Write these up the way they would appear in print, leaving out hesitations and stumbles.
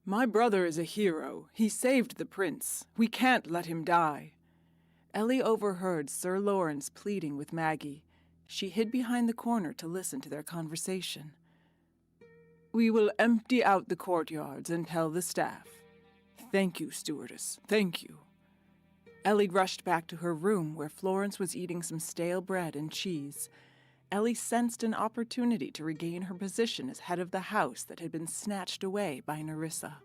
My brother is a hero. He saved the prince. We can't let him die. Elly overheard Sir Lawrence pleading with Maggie. She hid behind the corner to listen to their conversation. We will empty out the courtyards and tell the staff. Thank you, Stewardess. Thank you. Elly rushed back to her room where Florence was eating some stale bread and cheese. Elly sensed an opportunity to regain her position as head of the house that had been snatched away by Nerissa.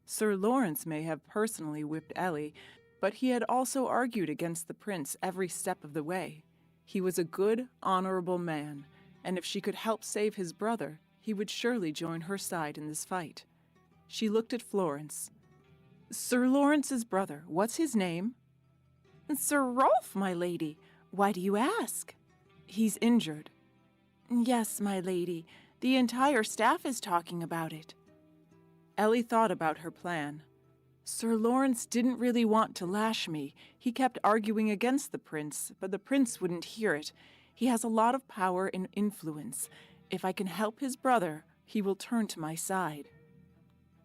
Sir Lawrence may have personally whipped Elly, but he had also argued against the prince every step of the way. He was a good, honorable man, and if she could help save his brother, he would surely join her side in this fight. She looked at Florence. Sir Lawrence's brother, what's his name? Sir Rolf, my lady. Why do you ask? He's injured. Yes, my lady. The entire staff is talking about it. Elly thought about her plan. Sir Lawrence didn't really want to lash me. He kept arguing against the prince, but the prince wouldn't hear it. He has a lot of power and influence. If I can help his brother, he will turn to my side.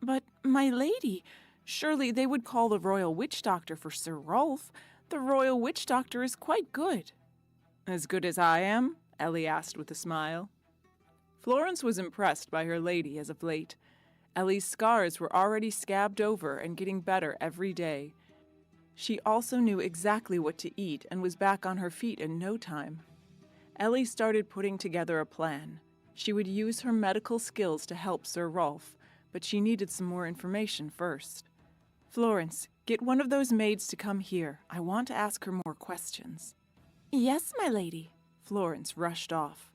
But, my lady, surely they would call the royal witch doctor for Sir Rolf. The royal witch doctor is quite good. As good as I am? Elly asked with a smile. Florence was impressed by her lady as of late. Elly's scars were already scabbed over and getting better every day. She also knew exactly what to eat and was back on her feet in no time. Elly started putting together a plan. She would use her medical skills to help Sir Rolf, but she needed some more information first. Florence, get one of those maids to come here. I want to ask her more questions. Yes, my lady. Florence rushed off.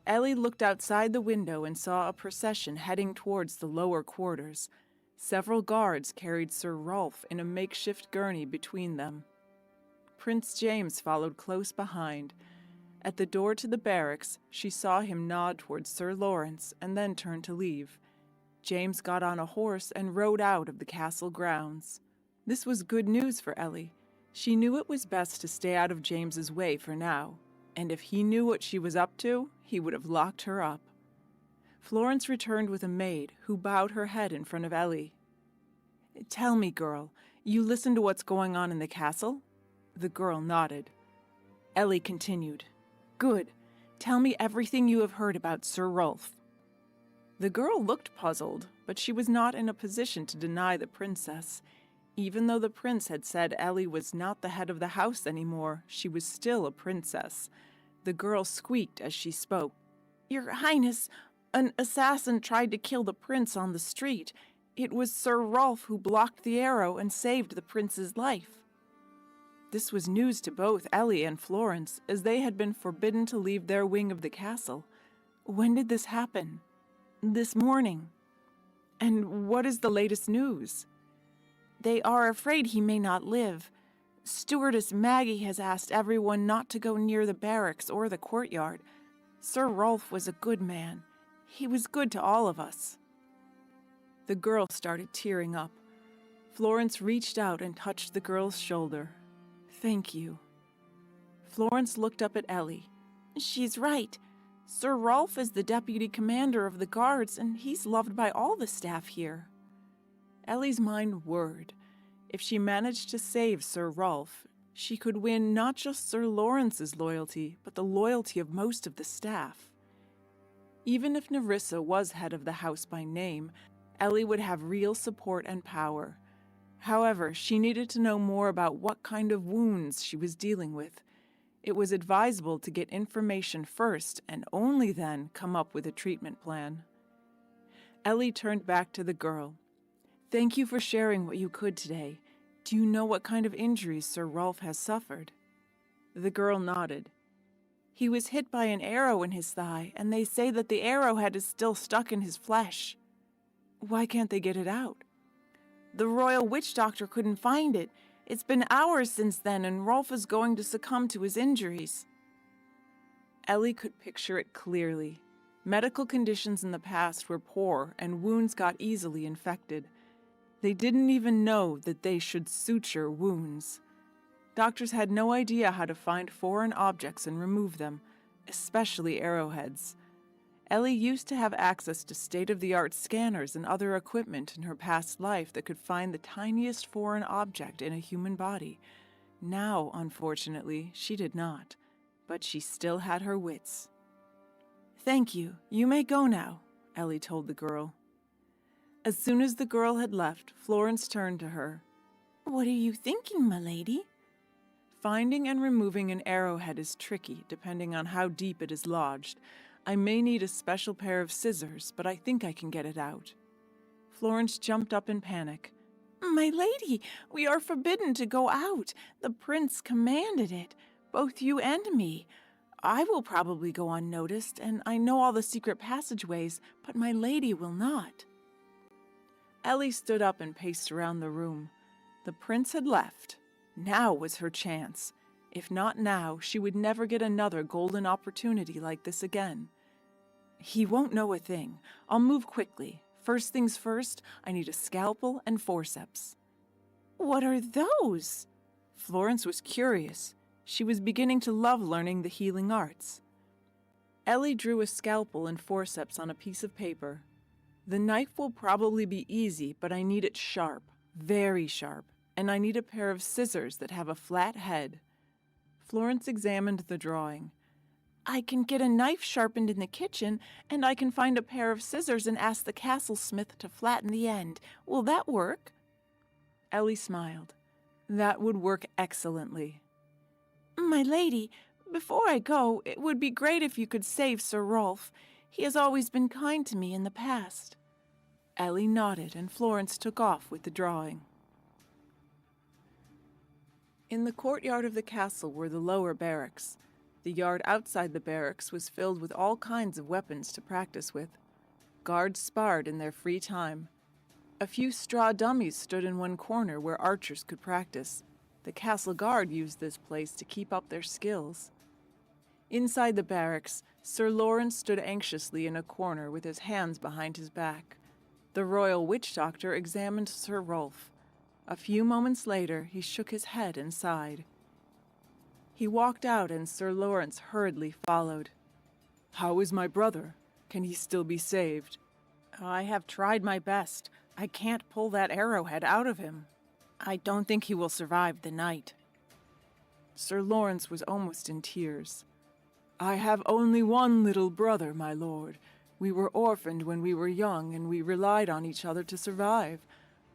Elly looked outside the window and saw a procession heading towards the lower quarters. Several guards carried Sir Rolf in a makeshift gurney between them. Prince James followed close behind. At the door to the barracks, she saw him nod towards Sir Lawrence and then turn to leave. James got on a horse and rode out of the castle grounds. This was good news for Elly. She knew it was best to stay out of James's way for now, and if he knew what she was up to, he would have locked her up. Florence returned with a maid who bowed her head in front of Elly. Tell me, girl, you listen to what's going on in the castle? The girl nodded. Elly continued. Good. Tell me everything you have heard about Sir Rolf. The girl looked puzzled, but she was not in a position to deny the princess. Even though the prince had said Elly was not the head of the house anymore, she was still a princess. The girl squeaked as she spoke. Your Highness, an assassin tried to kill the prince on the street. It was Sir Rolf who blocked the arrow and saved the prince's life. This was news to both Elly and Florence, as they had been forbidden to leave their wing of the castle. When did this happen? This morning. And what is the latest news? They are afraid he may not live. Stewardess Maggie has asked everyone not to go near the barracks or the courtyard. Sir Rolf was a good man. He was good to all of us. The girl started tearing up. Florence reached out and touched the girl's shoulder. Thank you. Florence looked up at Elly. She's right. Sir Rolf is the deputy commander of the guards, and he's loved by all the staff here. Elly's mind whirred. If she managed to save Sir Rolf, she could win not just Sir Lawrence's loyalty, but the loyalty of most of the staff. Even if Nerissa was head of the house by name, Elly would have real support and power. However, she needed to know more about what kind of wounds she was dealing with. It was advisable to get information first and only then come up with a treatment plan. Elly turned back to the girl. Thank you for sharing what you could today. Do you know what kind of injuries Sir Rolf has suffered? The girl nodded. He was hit by an arrow in his thigh, and they say that the arrowhead is still stuck in his flesh. Why can't they get it out? The royal witch doctor couldn't find it. It's been hours since then, and Rolf is going to succumb to his injuries. Elly could picture it clearly. Medical conditions in the past were poor, and wounds got easily infected. They didn't even know that they should suture wounds. Doctors had no idea how to find foreign objects and remove them, especially arrowheads. Elly used to have access to state-of-the-art scanners and other equipment in her past life that could find the tiniest foreign object in a human body. Now, unfortunately, she did not, but she still had her wits. "Thank you. You may go now," Elly told the girl. As soon as the girl had left, Florence turned to her. "What are you thinking, my lady?" "Finding and removing an arrowhead is tricky, depending on how deep it is lodged. I may need a special pair of scissors, but I think I can get it out." Florence jumped up in panic. "My lady, we are forbidden to go out. The prince commanded it, both you and me. I will probably go unnoticed, and I know all the secret passageways, but my lady will not." Elly stood up and paced around the room. The prince had left. Now was her chance. If not now, she would never get another golden opportunity like this again. "He won't know a thing. I'll move quickly. First things first, I need a scalpel and forceps." "What are those?" Florence was curious. She was beginning to love learning the healing arts. Elly drew a scalpel and forceps on a piece of paper. "The knife will probably be easy, but I need it sharp, very sharp, and I need a pair of scissors that have a flat head." Florence examined the drawing. "I can get a knife sharpened in the kitchen, and I can find a pair of scissors and ask the castle smith to flatten the end. Will that work?" Elly smiled. "That would work excellently." "My lady, before I go, it would be great if you could save Sir Rolf. He has always been kind to me in the past." Elly nodded, and Florence took off with the drawing. In the courtyard of the castle were the lower barracks. The yard outside the barracks was filled with all kinds of weapons to practice with. Guards sparred in their free time. A few straw dummies stood in one corner where archers could practice. The castle guard used this place to keep up their skills. Inside the barracks, Sir Lawrence stood anxiously in a corner with his hands behind his back. The royal witch doctor examined Sir Rolf. A few moments later, he shook his head and sighed. He walked out, and Sir Lawrence hurriedly followed. "How is my brother? Can he still be saved?" "I have tried my best. I can't pull that arrowhead out of him. I don't think he will survive the night." Sir Lawrence was almost in tears. "I have only one little brother, my lord. We were orphaned when we were young, and we relied on each other to survive.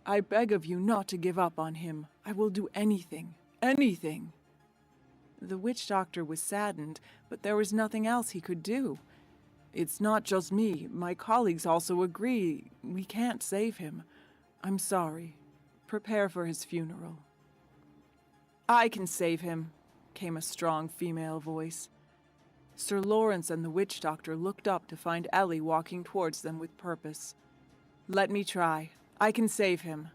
I beg of you not to give up on him. I will do anything, anything." The witch doctor was saddened, but there was nothing else he could do. "It's not just me. My colleagues also agree. We can't save him. I'm sorry. Prepare for his funeral." "I can save him," came a strong female voice. Sir Lawrence and the witch doctor looked up to find Elly walking towards them with purpose. "Let me try. I can save him."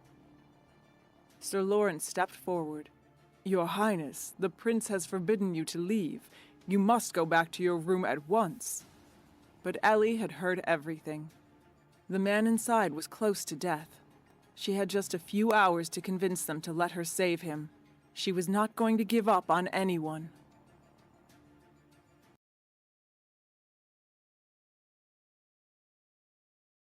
Sir Lawrence stepped forward. "Your Highness, the prince has forbidden you to leave. You must go back to your room at once." But Elly had heard everything. The man inside was close to death. She had just a few hours to convince them to let her save him. She was not going to give up on anyone.